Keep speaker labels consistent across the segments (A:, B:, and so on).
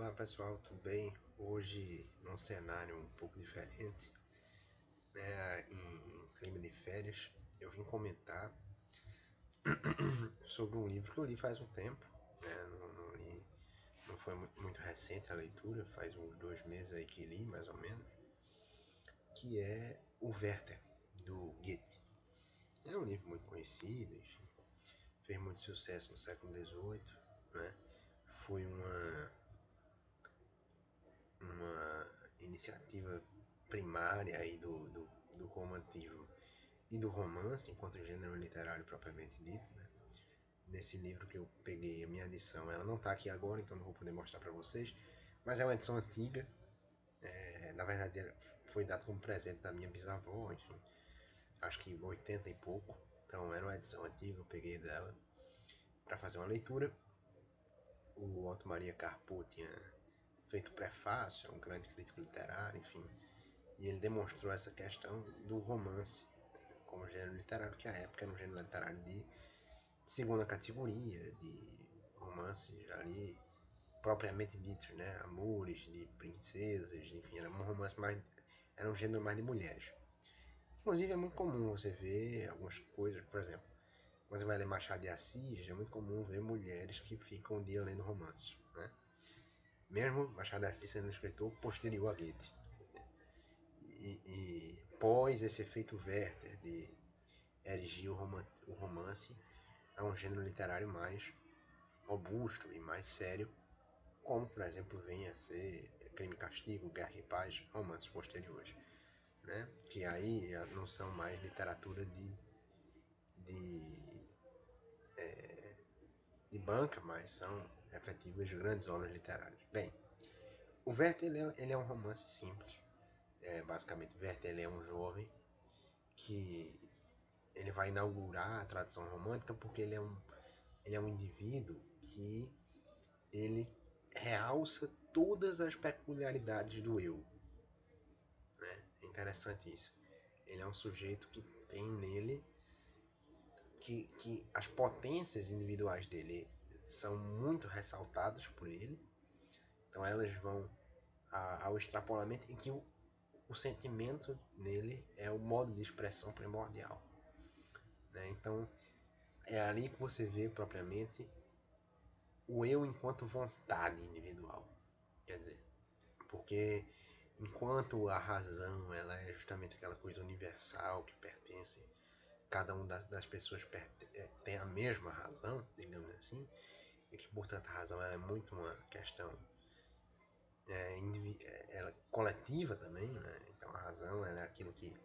A: Olá pessoal, tudo bem? Hoje num cenário um pouco diferente, né, em clima de férias, eu vim comentar sobre um livro que eu li faz um tempo, né, não li, não foi muito recente a leitura, faz uns 2 meses aí que li, mais ou menos, que é O Werther, do Goethe. É um livro muito conhecido, enfim, fez muito sucesso no século XVIII, né, foi uma iniciativa primária aí do romantismo e do romance enquanto gênero literário propriamente dito, né? Nesse livro que eu peguei a minha edição, ela não está aqui agora, então não vou poder mostrar para vocês, mas é uma edição antiga. Na verdade, foi dado como presente da minha bisavó, enfim, acho que 80 e pouco. Então era uma edição antiga, eu peguei dela para fazer uma leitura. O Otto Maria Carpo tinha feito prefácio, é um grande crítico literário, enfim, e ele demonstrou essa questão do romance como gênero literário, que à época era um gênero literário de segunda categoria, de romances ali propriamente ditos, né? Amores, de princesas, enfim, era um romance mais. Era um gênero mais de mulheres. Inclusive é muito comum você ver algumas coisas, por exemplo, quando você vai ler Machado de Assis, é muito comum ver mulheres que ficam o dia lendo romances, né? Mesmo Machado de Assis sendo um escritor posterior a Goethe. E pós esse efeito Werther de erigir o romance a um gênero literário mais robusto e mais sério, como, por exemplo, vem a ser Crime e Castigo, Guerra e Paz, romances posteriores, né? Que aí já não são mais literatura de, de banca, mas são efetivas grandes obras literárias. Bem, o Werther ele é um romance simples. Basicamente, o Werther ele é um jovem que ele vai inaugurar a tradição romântica porque ele é um indivíduo que ele realça todas as peculiaridades do eu. É interessante isso. Ele é um sujeito que tem nele que as potências individuais dele são muito ressaltadas por ele. Então elas vão ao extrapolamento em que o sentimento nele é o modo de expressão primordial. Né? Então é ali que você vê propriamente o eu enquanto vontade individual. Quer dizer, porque enquanto a razão ela é justamente aquela coisa universal que pertence, cada uma das pessoas tem a mesma razão, digamos assim, e que portanto a razão ela é muito uma questão ela, coletiva também, né? Então a razão ela é aquilo que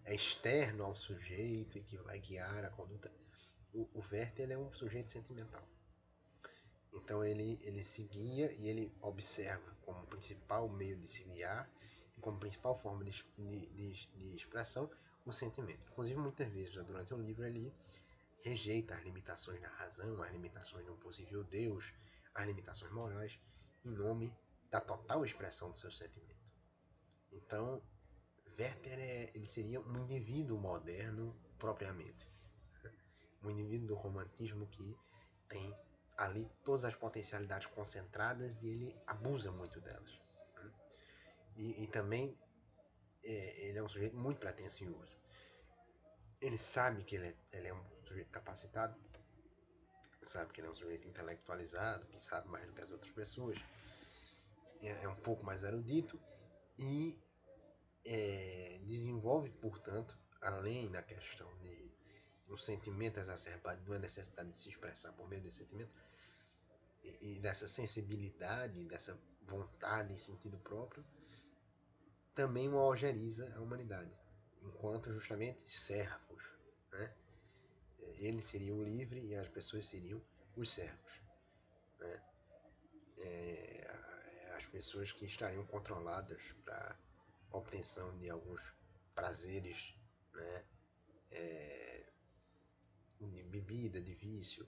A: é externo ao sujeito e que vai guiar a conduta. O Werther ele é um sujeito sentimental. Então ele se guia e ele observa como principal meio de se guiar e como principal forma de expressão o sentimento. Inclusive, muitas vezes, durante o livro, ele rejeita as limitações da razão, as limitações de um possível Deus, as limitações morais, em nome da total expressão do seu sentimento. Então, Werther ele seria um indivíduo moderno propriamente. Um indivíduo do romantismo que tem ali todas as potencialidades concentradas e ele abusa muito delas. E também ele é um sujeito muito pretensioso. Ele sabe que ele é um sujeito capacitado, sabe que ele é um sujeito intelectualizado, que sabe mais do que as outras pessoas, é um pouco mais erudito e desenvolve, portanto, além da questão de um sentimento exacerbado, de uma necessidade de se expressar por meio desse sentimento, e dessa sensibilidade, dessa vontade em sentido próprio, também uma algeriza a humanidade, enquanto justamente servos. Né? Ele seria o livre e as pessoas seriam os servos. Né? As pessoas que estariam controladas para a obtenção de alguns prazeres, né? De bebida, de vício,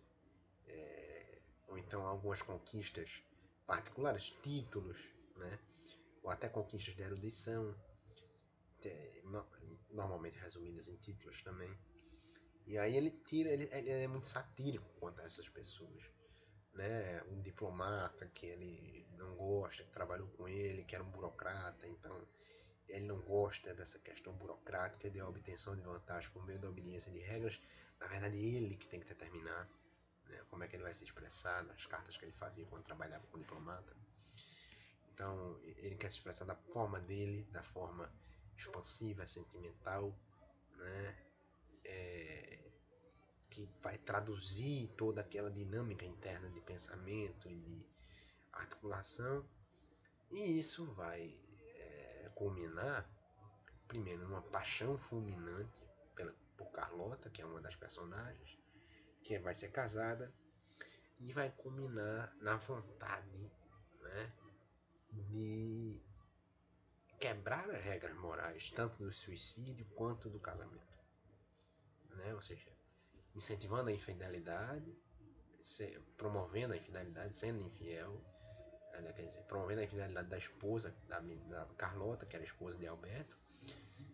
A: ou então algumas conquistas particulares, títulos, né? Ou até conquistas de erudição, normalmente resumidas em títulos também. E aí ele é muito satírico quanto a essas pessoas. né? Um diplomata que ele não gosta, que trabalhou com ele, que era um burocrata, então ele não gosta dessa questão burocrática de obtenção de vantagem por meio da obediência de regras. Na verdade, ele que tem que determinar, né, como é que ele vai se expressar nas cartas que ele fazia quando trabalhava com diplomata. Então, ele quer se expressar da forma dele, da forma expansiva, sentimental, né? Que vai traduzir toda aquela dinâmica interna de pensamento e de articulação. E isso vai culminar, primeiro, numa paixão fulminante por Carlota, que é uma das personagens, que vai ser casada, e vai culminar na vontade, né, de quebrar as regras morais, tanto do suicídio quanto do casamento. Né? Ou seja, incentivando a infidelidade, promovendo a infidelidade, sendo infiel, quer dizer, promovendo a infidelidade da esposa, da Carlota, que era a esposa de Alberto,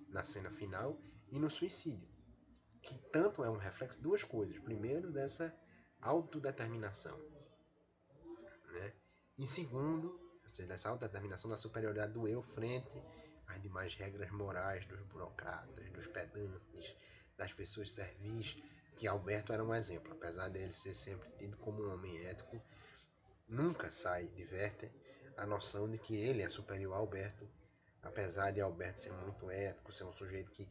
A: na cena final, e no suicídio, que tanto é um reflexo de duas coisas. Primeiro, dessa autodeterminação, né? E segundo, ou seja, dessa autodeterminação da superioridade do eu frente às demais regras morais dos burocratas, dos pedantes, das pessoas servis, que Alberto era um exemplo. Apesar dele ser sempre tido como um homem ético, nunca sai de Werther a noção de que ele é superior a Alberto, apesar de Alberto ser muito ético, ser um sujeito que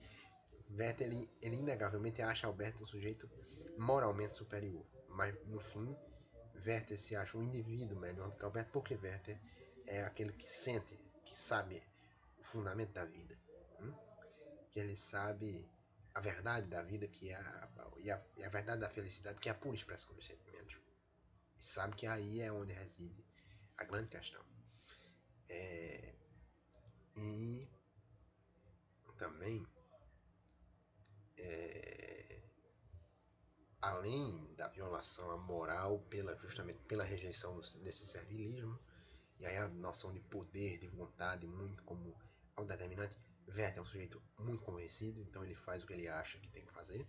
A: Werther ele inegavelmente acha Alberto um sujeito moralmente superior, mas no fim Werther se acha um indivíduo melhor do que Alberto porque Werther é aquele que sente, que sabe o fundamento da vida, hum? Que ele sabe a verdade da vida que é a verdade da felicidade que é a pura expressão dos sentimentos e sabe que aí é onde reside a grande questão. E também, além da violação à moral justamente pela rejeição desse servilismo, e aí a noção de poder, de vontade, muito como algo determinante, Werther é um sujeito muito convencido, então ele faz o que ele acha que tem que fazer,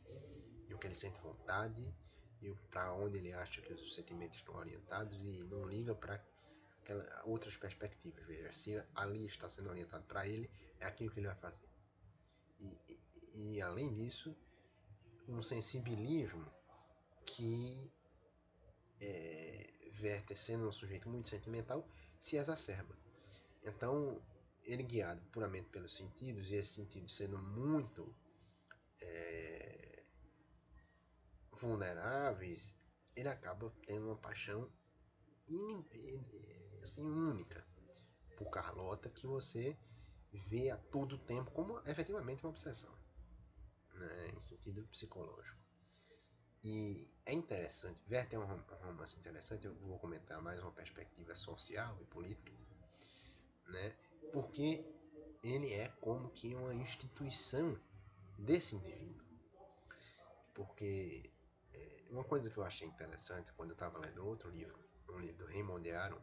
A: e o que ele sente vontade, e para onde ele acha que os sentimentos estão orientados, e não liga para outras perspectivas. Veja, se ali está sendo orientado para ele, é aquilo que ele vai fazer. E além disso, um sensibilismo que Werther, sendo um sujeito muito sentimental, se exacerba. Então, ele guiado puramente pelos sentidos, e esses sentidos sendo muito vulneráveis, ele acaba tendo uma paixão assim, única por Carlota, que você vê a todo tempo como efetivamente uma obsessão, né, em sentido psicológico. E é interessante, Werther é um romance interessante, eu vou comentar mais uma perspectiva social e política, né? Porque ele é como que uma instituição desse indivíduo. Porque uma coisa que eu achei interessante quando eu estava lendo outro livro, um livro do Raymond Aron,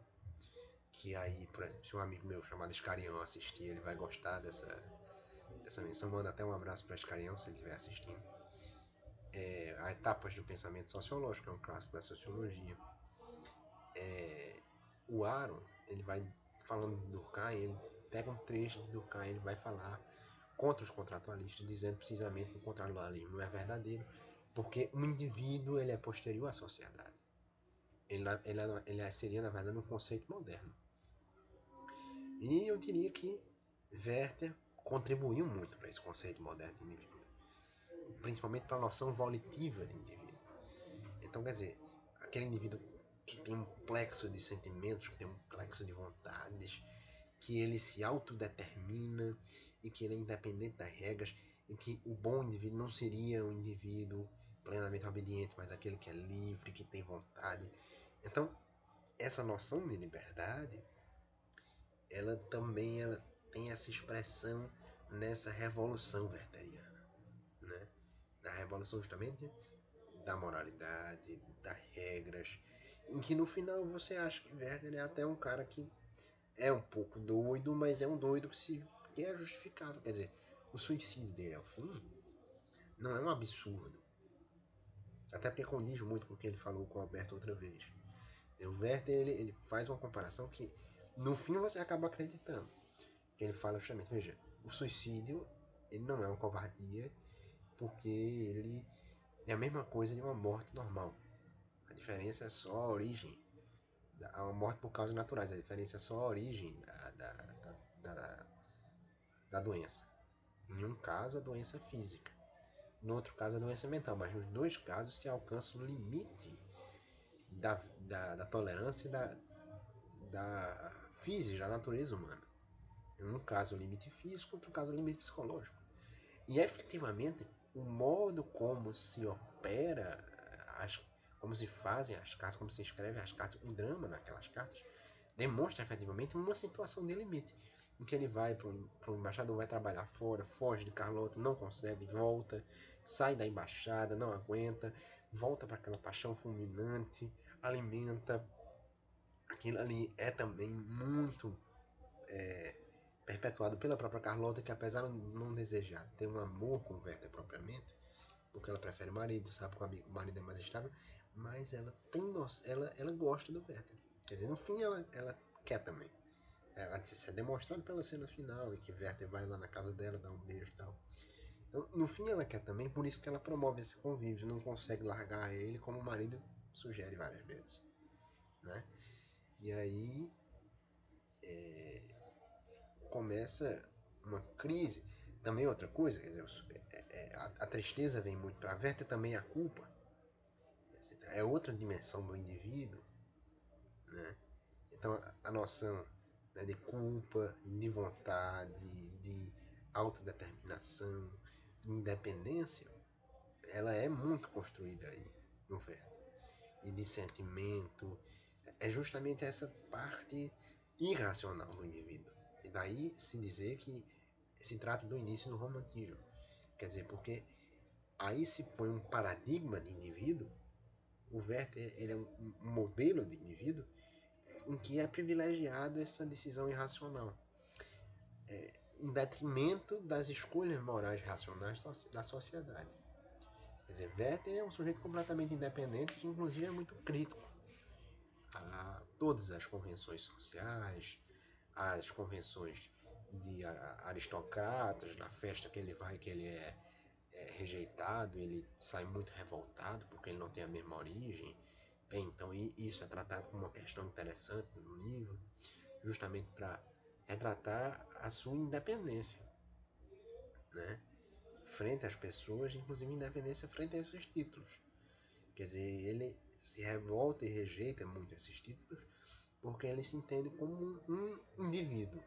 A: que aí, por exemplo, se um amigo meu chamado Escarião assistir, ele vai gostar dessa menção. Manda até um abraço para Escarião se ele estiver assistindo. A Etapas do Pensamento Sociológico, é um clássico da sociologia. O Aron, ele vai falando de Durkheim, ele pega um trecho de Durkheim, ele vai falar contra os contratualistas, dizendo precisamente que o contratualismo não é verdadeiro, porque o indivíduo ele é posterior à sociedade. Ele seria, na verdade, um conceito moderno. E eu diria que Werther contribuiu muito para esse conceito moderno de indivíduo, principalmente para a noção volitiva de indivíduo. Então, quer dizer, aquele indivíduo que tem um complexo de sentimentos, que tem um complexo de vontades, que ele se autodetermina e que ele é independente das regras, e que o bom indivíduo não seria um indivíduo plenamente obediente, mas aquele que é livre, que tem vontade. Então, essa noção de liberdade, ela também tem essa expressão nessa revolução wertheriana, né? Na revolução justamente da moralidade, das regras, em que no final você acha que Werther é até um cara que é um pouco doido, mas é um doido que é justificável. Quer dizer, o suicídio dele ao fim não é um absurdo. Até porque condiz muito com o que ele falou com o Alberto outra vez. O Werther ele faz uma comparação que no fim você acaba acreditando. Ele fala justamente, veja, o suicídio ele não é uma covardia porque ele é a mesma coisa de uma morte normal. A diferença é só a origem. A morte por causas naturais, a diferença é só a origem da, da doença. Em um caso, a doença é física. No outro caso, a doença é mental. Mas nos dois casos, se alcança o limite da tolerância da física, da natureza humana. Em um caso, o limite físico, outro caso, o limite psicológico. E efetivamente, o modo como se opera, como se fazem as cartas, como se escrevem as cartas, o drama naquelas cartas, demonstra efetivamente uma situação de limite. Em que ele vai para o embaixador, vai trabalhar fora, foge de Carlota, não consegue, volta, sai da embaixada, não aguenta, volta para aquela paixão fulminante, alimenta. Aquilo ali é também muito perpetuado pela própria Carlota, que apesar de não desejar ter um amor com o Werther propriamente, porque ela prefere o marido, sabe que o marido é mais estável, mas ela tem ela gosta do Werther. Quer dizer, no fim ela quer também. Isso é demonstrado pela cena final, em que Werther vai lá na casa dela, dá um beijo e tal. Então, no fim ela quer também, por isso que ela promove esse convívio, não consegue largar ele como o marido sugere várias vezes, né? E aí começa uma crise. Também outra coisa, quer dizer, a tristeza vem muito para Werther, também a culpa. É outra dimensão do indivíduo, né? Então a noção, né, de culpa, de vontade, de autodeterminação, de independência, ela é muito construída aí no Werther. E de sentimento, é justamente essa parte irracional do indivíduo. E daí se dizer que se trata do início do romantismo. Quer dizer, porque aí se põe um paradigma de indivíduo, o Werther ele é um modelo de indivíduo em que é privilegiado essa decisão irracional, em detrimento das escolhas morais racionais da sociedade. Quer dizer, Werther é um sujeito completamente independente que inclusive é muito crítico a todas as convenções sociais, as convenções de aristocratas, na festa que ele vai, que ele é rejeitado, ele sai muito revoltado porque ele não tem a mesma origem. Bem, então isso é tratado como uma questão interessante no livro, justamente para retratar a sua independência, né? Frente às pessoas, inclusive independência frente a esses títulos. Quer dizer, ele se revolta e rejeita muito esses títulos porque ele se entende como um indivíduo,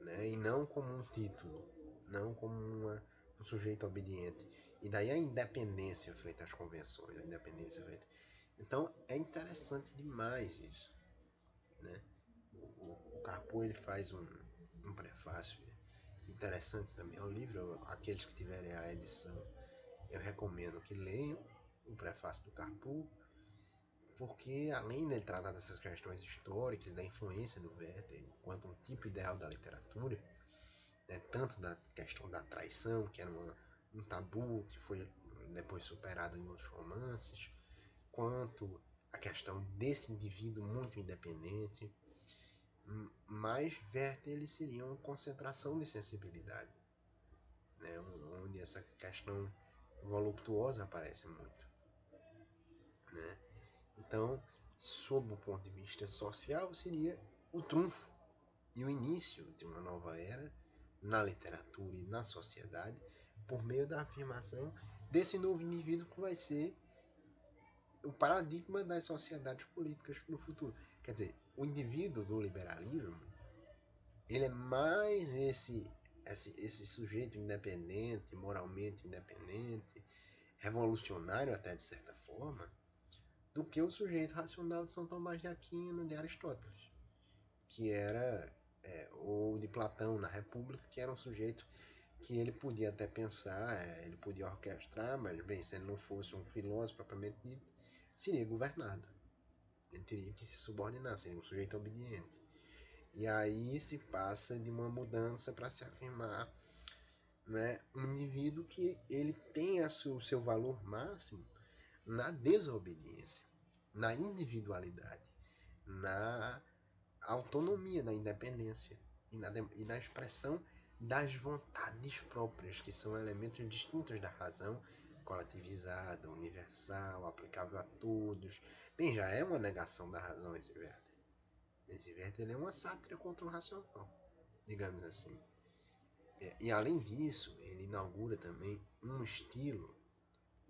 A: né? E não como um título, não como um sujeito obediente. E daí a independência frente às convenções, a independência frente. Então é interessante demais isso, né? O Carpo ele faz um prefácio interessante também ao livro. Aqueles que tiverem a edição, eu recomendo que leiam o prefácio do Carpo, porque além de ele tratar dessas questões históricas, da influência do Werther enquanto um tipo ideal da literatura, né, tanto da questão da traição, que era um tabu que foi depois superado em outros romances, quanto a questão desse indivíduo muito independente, mas Werther ele seria uma concentração de sensibilidade, né, onde essa questão voluptuosa aparece muito, né? Então, sob o ponto de vista social, seria o trunfo e o início de uma nova era na literatura e na sociedade, por meio da afirmação desse novo indivíduo que vai ser o paradigma das sociedades políticas no futuro. Quer dizer, o indivíduo do liberalismo, ele é mais esse sujeito independente, moralmente independente, revolucionário até de certa forma, do que o sujeito racional de São Tomás de Aquino, de Aristóteles, que era, ou de Platão na República, que era um sujeito que ele podia até pensar, ele podia orquestrar, mas bem, se ele não fosse um filósofo propriamente dito, seria governado. Ele teria que se subordinar, seria um sujeito obediente. E aí se passa de uma mudança para se afirmar, né, um indivíduo que ele tem o seu valor máximo na desobediência. na individualidade, na autonomia, na independência e na expressão das vontades próprias, que são elementos distintos da razão, colativizada, universal, aplicável a todos. Bem, já é uma negação da razão esse Werther. Esse Werther ele é uma sátira contra o racional, digamos assim. E além disso, ele inaugura também um estilo.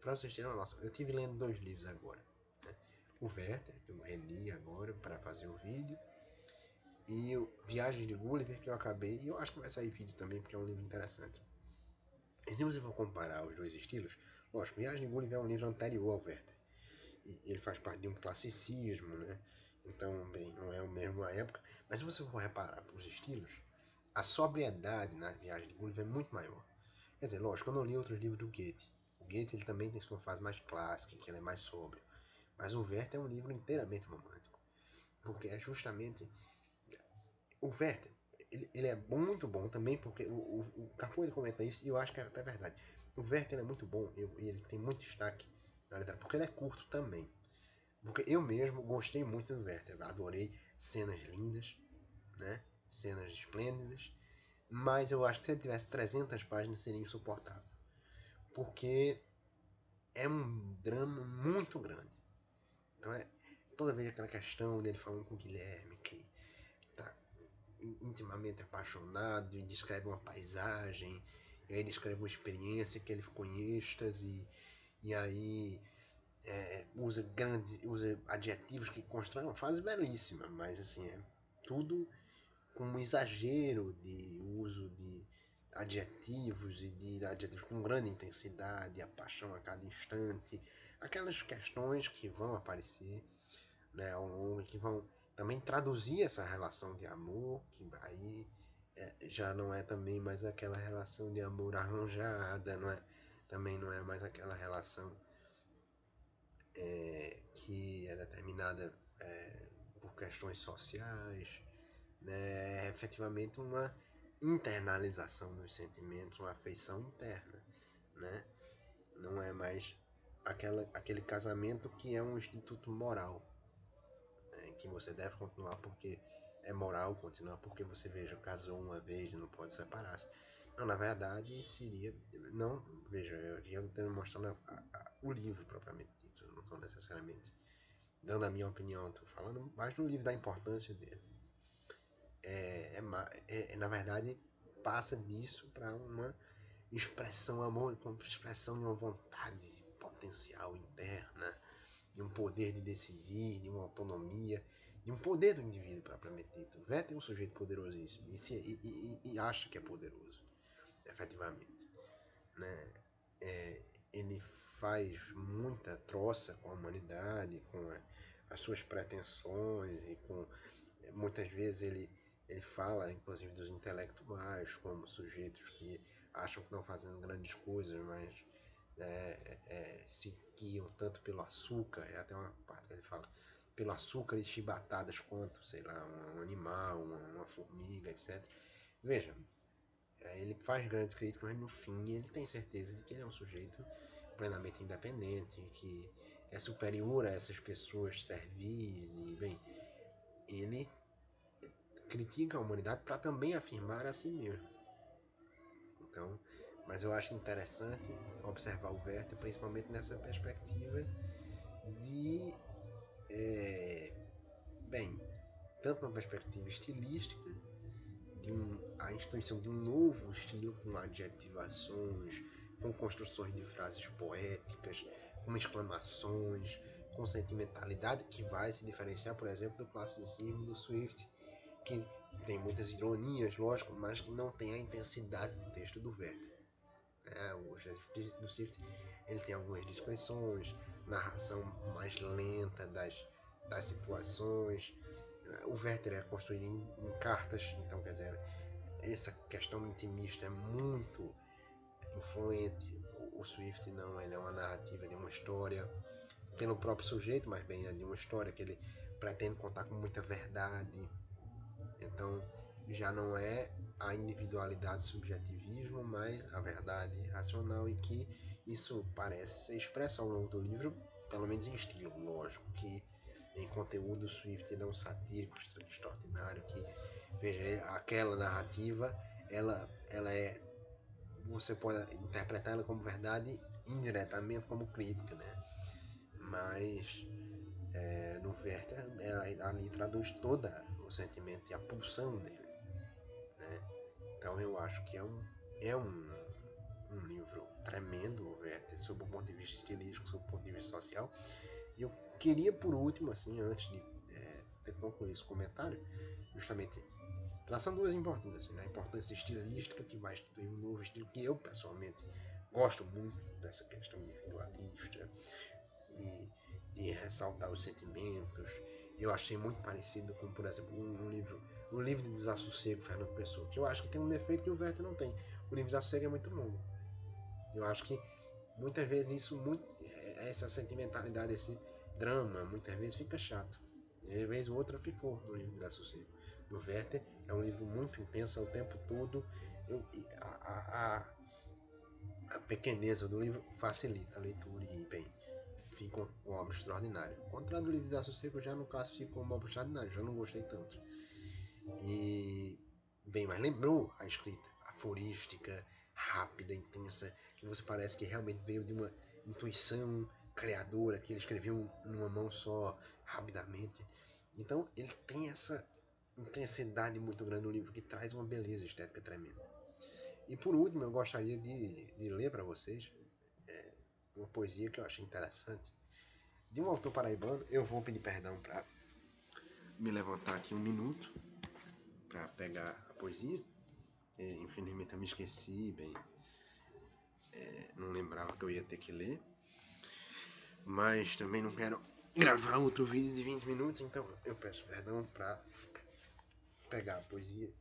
A: Para vocês terem uma noção, eu estive lendo 2 livros agora. Né? O Werther, que eu reli agora para fazer o vídeo, e o Viagens de Gulliver, que eu acabei, e eu acho que vai sair vídeo também, porque é um livro interessante. E se você for comparar os dois estilos, lógico, Viagem de Gulliver é um livro anterior ao Werther. E ele faz parte de um classicismo, né? Então, bem, não é a mesma época. Mas se você for reparar para os estilos, a sobriedade na Viagem de Gulliver é muito maior. Quer dizer, lógico, eu não li outros livros do Goethe. O Goethe ele também tem sua fase mais clássica, que ele é mais sóbrio. Mas o Werther é um livro inteiramente romântico. Porque é justamente... O Werther, ele é muito bom também, porque o Capô ele comenta isso, e eu acho que é até verdade. O Werther é muito bom, e ele tem muito destaque na literatura, porque ele é curto também. Porque eu mesmo gostei muito do Werther, adorei cenas lindas, né? Cenas esplêndidas, mas eu acho que se ele tivesse 300 páginas seria insuportável, porque é um drama muito grande. Então é toda vez aquela questão dele falando com o Guilherme, que tá intimamente apaixonado e descreve uma paisagem, e aí descreve uma experiência que ele ficou em êxtase, e aí usa adjetivos que constroem uma fase belíssima, mas assim, é tudo com um exagero de uso de adjetivos e de adjetivos com grande intensidade, a paixão a cada instante, aquelas questões que vão aparecer, né, ao longo, que vão também traduzir essa relação de amor, que aí já não é também mais aquela relação de amor arranjada, não é? Também não é mais aquela relação que é determinada por questões sociais, né? É efetivamente uma internalização dos sentimentos, uma afeição interna, né? Não é mais aquele casamento que é um instituto moral, né? Que você deve continuar porque é moral continuar porque você veja casou uma vez e não pode separar-se. Não, na verdade seria não veja eu estou tentando mostrar o livro propriamente dito, não estou necessariamente dando a minha opinião, estou falando mais do livro da importância dele. Na verdade, passa disso para uma expressão amor, uma expressão de uma vontade potencial interna, de um poder de decidir, de uma autonomia, de um poder do indivíduo propriamente dito. O Vettel é um sujeito poderosíssimo e acha que é poderoso, efetivamente. Né? Ele faz muita troça com a humanidade, com as suas pretensões e com muitas vezes ele fala inclusive dos intelectuais como sujeitos que acham que estão fazendo grandes coisas, mas se guiam tanto pelo açúcar, é até uma parte que ele fala, pelo açúcar e chibatadas quanto, sei lá, um animal, uma formiga, etc. Veja, ele faz grandes críticas, mas no fim ele tem certeza de que ele é um sujeito plenamente independente, que é superior a essas pessoas servis e, bem, ele critica a humanidade para também afirmar a si mesmo. Então, mas eu acho interessante observar o Werther, principalmente nessa perspectiva de, bem, tanto uma perspectiva estilística, a instituição de um novo estilo com adjetivações, com construções de frases poéticas, com exclamações, com sentimentalidade que vai se diferenciar, por exemplo, do classicismo do Swift, que tem muitas ironias, lógico, mas que não tem a intensidade do texto do Werther. O do Swift ele tem algumas descrições, narração mais lenta das situações. O Werther é construído em cartas, então quer dizer, essa questão intimista é muito influente. O Swift não, ele é uma narrativa de uma história pelo próprio sujeito, mas bem é de uma história que ele pretende contar com muita verdade. Então já não é a individualidade subjetivismo, mas a verdade racional, em que isso parece ser expresso ao longo do livro, pelo menos em estilo, lógico que em conteúdo, Swift ele é um satírico extraordinário que, veja, aquela narrativa, ela é, você pode interpretar ela como verdade indiretamente como crítica, né? Mas no Werther, ela ali traduz toda o sentimento e a pulsão dele, né? Então eu acho que um livro tremendo, o Werther, sob o ponto de vista estilístico, sob o ponto de vista social. E eu queria, por último, assim, antes de concluir esse comentário, justamente traçando duas importâncias, né? A importância estilística, que vai instituir um novo estilo, que eu, pessoalmente, gosto muito dessa questão individualista e ressaltar os sentimentos. Eu achei muito parecido com, por exemplo, um livro de Desassossego, Fernando Pessoa, que eu acho que tem um defeito que o Werther não tem. O livro de Desassossego é muito longo. Eu acho que muitas vezes essa sentimentalidade, esse drama, muitas vezes fica chato. E às vezes o outro ficou no livro de Desassossego. Do Werther é um livro muito intenso, é o tempo todo. Eu, a pequeneza do livro facilita a leitura e, bem, fica uma obra extraordinária. Ao contrário do livro de Desassossego, eu já não classifico como uma obra extraordinária, já não gostei tanto. E, bem, mas lembrou a escrita aforística, rápida, intensa, que você parece que realmente veio de uma intuição criadora, que ele escreveu numa mão só, rapidamente. Então, ele tem essa intensidade muito grande no livro, que traz uma beleza estética tremenda. E por último, eu gostaria de ler para vocês uma poesia que eu achei interessante, de um autor paraibano. Eu vou pedir perdão para me levantar aqui um minuto para pegar a poesia. Infelizmente eu me esqueci, bem, não lembrava que eu ia ter que ler, mas também não quero gravar outro vídeo de 20 minutos, então eu peço perdão para pegar a poesia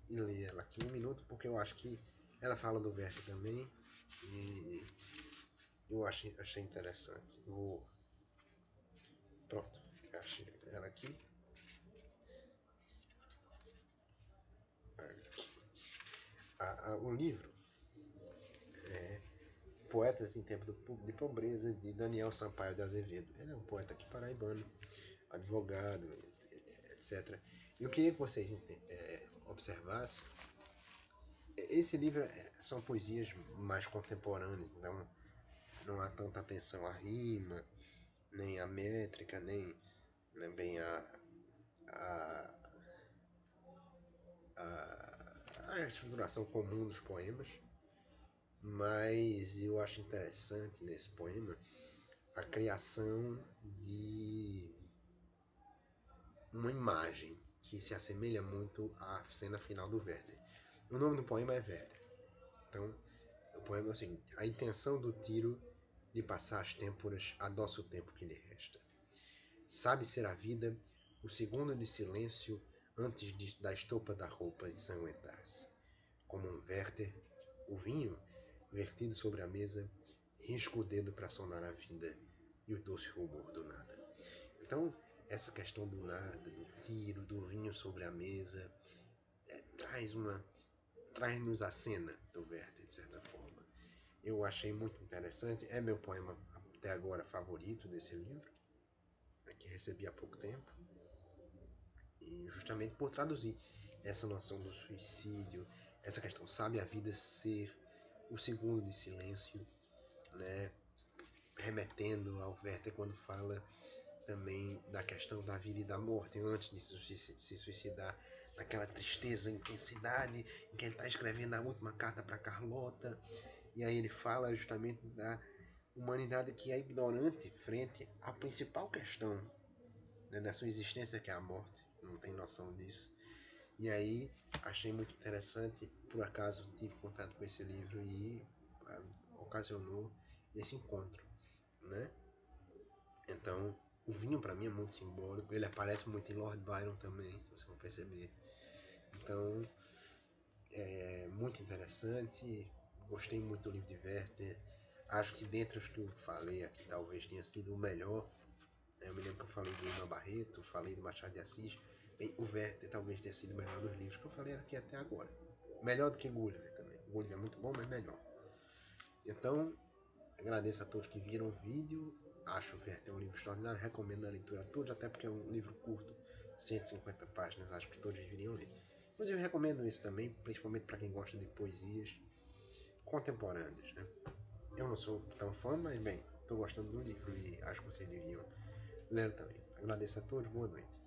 A: e ler ela aqui em um minuto, porque eu acho que ela fala do verbo também e eu achei interessante. Pronto, achei ela aqui. O livro Poetas em Tempo de Pobreza, de Daniel Sampaio de Azevedo. Ele é um poeta aqui paraibano, advogado, etc. Eu queria que vocês observassem. Esse livro são poesias mais contemporâneas, então não há tanta atenção à rima, nem à métrica, nem bem a, a estruturação comum dos poemas. Mas eu acho interessante nesse poema a criação de uma imagem que se assemelha muito à cena final do Werther. O nome do poema é Werther. Então, o poema é o seguinte: a intenção do tiro de passar as têmporas adoça o tempo que lhe resta. Sabe ser a vida o segundo de silêncio antes da estopa da roupa ensanguentar-se. Como um Werther, o vinho, vertido sobre a mesa, risca o dedo para sonar a vida e o doce rumor do nada. Então, essa questão do nada, do tiro, do vinho sobre a mesa, traz-nos a cena do Werther, de certa forma. Eu achei muito interessante, é meu poema até agora favorito desse livro, que recebi há pouco tempo, e justamente por traduzir essa noção do suicídio, essa questão, sabe a vida ser o segundo de silêncio, né? Remetendo ao Werther quando fala também da questão da vida e da morte antes de se suicidar, naquela tristeza, intensidade em que ele está escrevendo a última carta para Carlota, e aí ele fala justamente da humanidade que é ignorante frente à principal questão, né, da sua existência, que é a morte, não tem noção disso. E aí achei muito interessante, por acaso tive contato com esse livro e ocasionou esse encontro, né? Então, o vinho para mim é muito simbólico, ele aparece muito em Lord Byron também, se você não perceber. Então, é muito interessante, gostei muito do livro de Werther, acho que dentre os que eu falei aqui talvez tenha sido o melhor. Eu me lembro que eu falei do Lima Barreto, falei do Machado de Assis, bem, o Werther talvez tenha sido o melhor dos livros que eu falei aqui até agora. Melhor do que Gulliver também, Gulliver é muito bom, mas melhor. Então, agradeço a todos que viram o vídeo acho o Werther um livro extraordinário, recomendo a leitura a todos, até porque é um livro curto, 150 páginas, acho que todos deveriam ler. Inclusive, eu recomendo isso também, principalmente para quem gosta de poesias contemporâneas, né? Eu não sou tão fã, mas bem, estou gostando do livro e acho que vocês deviam ler também. Agradeço a todos, boa noite.